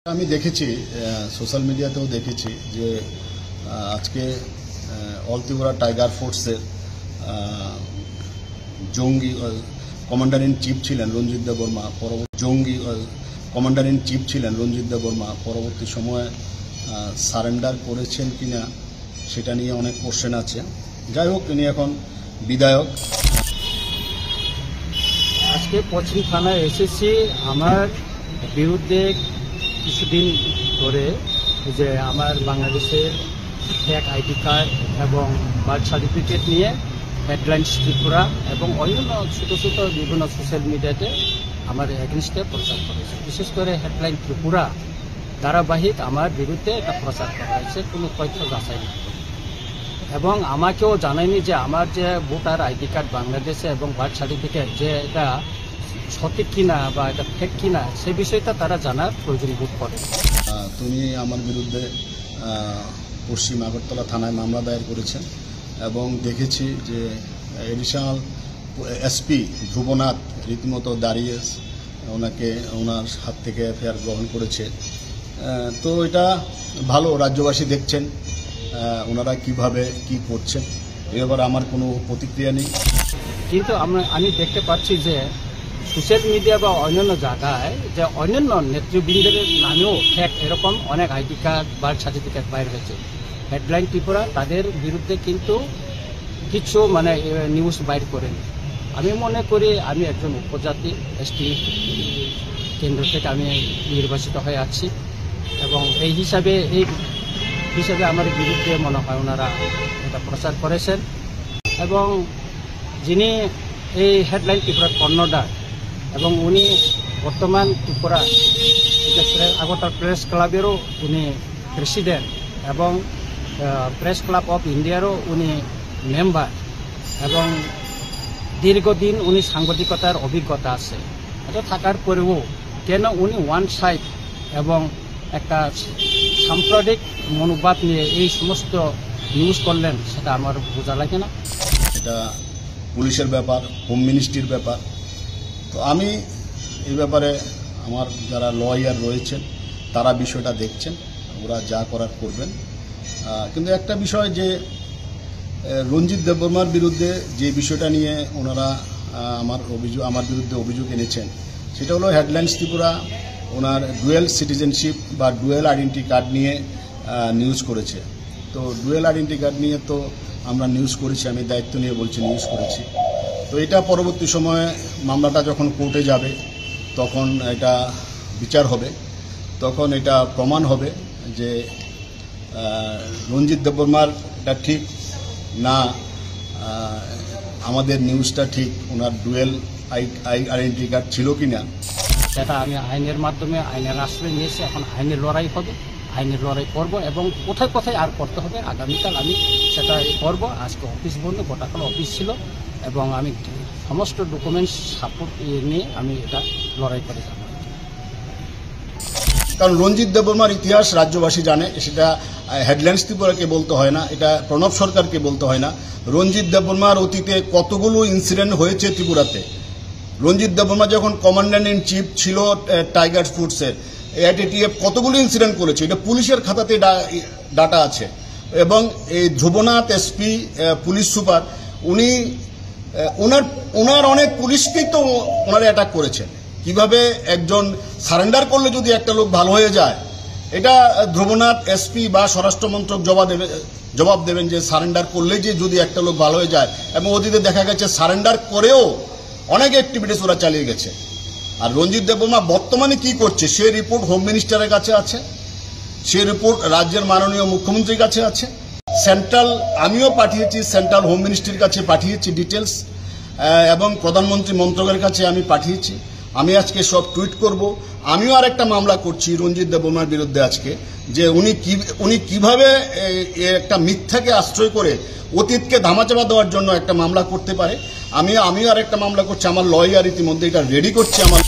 আমি দেখেছি সোশ্যাল মিডিয়াতেও দেখেছি যে আজকে অল ত্রিপুরা টাইগার ফোর্সের জঙ্গি কমান্ডার ইন চিফ ছিলেন রঞ্জিত দেববর্মা জঙ্গি কমান্ডার ইন চিফ ছিলেন রঞ্জিত দেববর্মা পরবর্তী সময়ে সারেন্ডার করেছেন কিনা সেটা নিয়ে অনেক কোশ্চেন আছে। যাই হোক, ইনি এখন বিধায়ক। আজকে পশ্চিম থানায় এসেছি আমার বিরুদ্ধে কিছুদিন ধরে যে আমার বাংলাদেশের ফেক আইডি কার্ড এবং বার্থ সার্টিফিকেট নিয়ে হেডলাইন্স ত্রিপুরা এবং অন্যান্য ছোটো ছোটো বিভিন্ন সোশ্যাল মিডিয়াতে আমার এগেনস্টে প্রচার করেছে। বিশেষ করে হেডলাইন ত্রিপুরা ধারাবাহিক আমার বিরুদ্ধে এটা প্রচার করা হয়েছে কোনো তথ্য যাচাই না করে, এবং আমাকেও জানায়নি যে আমার যে ভোটার আইডি কার্ড বাংলাদেশে এবং বার্থ সার্টিফিকেট যে এটা সঠিক কিনা বা এটা ফেক কিনা সে বিষয়টা তারা জানার প্রয়োজন বোধ করে। তুমি আমার বিরুদ্ধে পশ্চিম আগরতলা থানায় মামলা দায়ের করেছেন এবং দেখেছি যে এডিশনাল এসপি ধ্রুবনাথ রীতিমতো দাঁড়িয়ে ওনাকে ওনার হাত থেকে এফআইআর গ্রহণ করেছে। তো এটা ভালো, রাজ্যবাসী দেখছেন ওনারা কিভাবে কি করছেন, এ ব্যাপারে আমার কোনো প্রতিক্রিয়া নেই। কিন্তু আমি দেখতে পাচ্ছি যে সোশ্যাল মিডিয়া বা অন্যান্য জায়গায় যে অন্যান্য নেতৃবৃন্দের নামেও ফেক এরকম অনেক আইডি কার্ড বার্থ সার্টিফিকেট বাইর হয়েছে। হেডলাইন ত্রিপুরা তাদের বিরুদ্ধে কিন্তু কিছু নিউজ বাইর করেনি। আমি মনে করি আমি একজন উপজাতি এসটি কেন্দ্র থেকে আমি নির্বাচিত হয়ে আছি এবং এই হিসাবে আমার বিরুদ্ধে মনে হয় ওনারা এটা প্রচার করেছেন। এবং যিনি এই হেডলাইন ত্রিপুরার কর্ণধার এবং উনি বর্তমান ত্রিপুরা আগরতলা প্রেস ক্লাবেরও উনি প্রেসিডেন্ট এবং প্রেস ক্লাব অফ ইন্ডিয়ারও উনি মেম্বার এবং দীর্ঘদিন উনি সাংবাদিকতার অভিজ্ঞতা আছে। এটা থাকার পরেও কেন উনি ওয়ান সাইড এবং একটা সাম্প্রদায়িক মনোভাব নিয়ে এই সমস্ত নিউজ করলেন সেটা আমার বোঝা লাগে না। এটা পুলিশের ব্যাপার, হোম মিনিস্ট্রির ব্যাপার। তো আমি এই ব্যাপারে আমার যারা লয়ার রয়েছেন তারা বিষয়টা দেখছেন, ওরা যা করার করবেন। কিন্তু একটা বিষয় যে রঞ্জিত দেববর্মার বিরুদ্ধে যে বিষয়টা নিয়ে ওনারা আমার বিরুদ্ধে অভিযোগ এনেছেন সেটা হলো হেডলাইন্স ত্রিপুরা ওনার ডুয়েল সিটিজেনশিপ বা ডুয়েল আইডেন্টি কার্ড নিয়ে নিউজ করেছে। তো ডুয়েল আইডেন্টি কার্ড নিয়ে তো আমরা নিউজ করেছি, আমি দায়িত্ব নিয়ে বলছি নিউজ করেছি। তো এটা পরবর্তী সময়ে মামলাটা যখন কোর্টে যাবে তখন এটা বিচার হবে, তখন এটা প্রমাণ হবে যে রঞ্জিত দেববর্মার এটা ঠিক না আমাদের নিউজটা ঠিক, ওনার ডুয়েল আইডেন্টি কার্ড ছিল কি না। সেটা আমি আইনের মাধ্যমে আইনের আশ্রয় নিয়েছি। এখন আইনের লড়াই হবে, আইনের লড়াই করব এবং কোথায় কোথায় আর করতে হবে আগামীকাল আমি সেটা করব। আজকে অফিস বন্ধ, গোটাকাল অফিস ছিল এবং আমি সমস্ত ডকুমেন্টস সাপোর্ট নিয়ে আমি এটা লড়াই করে যাব। কারণ রঞ্জিত দেববর্মার ইতিহাস রাজ্যবাসী জানে, সেটা হেডলাইন্স ত্রিপুরাকে বলতে হয় না, এটা প্রণব সরকারকে বলতে হয় না। রঞ্জিত দেববর্মার অতীতে কতগুলো ইনসিডেন্ট হয়েছে ত্রিপুরাতে। রঞ্জিত দেববর্মা যখন কমান্ডার ইন চিফ ছিল টাইগার ফোর্সের, এটিএফ কতগুলো ইনসিডেন্ট করেছে, এটা পুলিশের খাতাতে ডাটা আছে। এবং এই ধ্রুবনাথ এসপি পুলিশ সুপার উনি ওনার অনেক পুলিশকেই তো ওনারা অ্যাটাক করেছেন। কিভাবে একজন সারেন্ডার করলে যদি একটা লোক ভালো হয়ে যায়, এটা ধ্রুবনাথ এসপি বা স্বরাষ্ট্রমন্ত্রক জবাব দেবেন যে সারেন্ডার করলে যে যদি একটা লোক ভালো হয়ে যায়। এবং অতীতে দেখা গেছে সারেন্ডার করেও অনেক অ্যাক্টিভিটিস ওরা চালিয়ে গেছে। আর রঞ্জিত দেববর্মা বর্তমানে কি করছে সে রিপোর্ট হোম মিনিস্টারের কাছে আছে, সে রিপোর্ট রাজ্যের মাননীয় মুখ্যমন্ত্রীর কাছে আছে, সেন্ট্রাল আমিও পাঠিয়েছি, সেন্ট্রাল হোম মিনিস্ট্রির কাছে পাঠিয়েছি ডিটেলস, এবং প্রধানমন্ত্রী মন্ত্রকের কাছে আমি পাঠিয়েছি। আমি আজকে সব টুইট করব। আমিও আর একটা মামলা করছি রঞ্জিত দেববর্মার বিরুদ্ধে আজকে, যে উনি কিভাবে একটা মিথ্যাকে আশ্রয় করে অতীতকে ধামাচাপা দেওয়ার জন্য একটা মামলা করতে পারে। আমিও আর একটা মামলা করছি, আমার লয়ার ইতিমধ্যে এটা রেডি করছে আমার।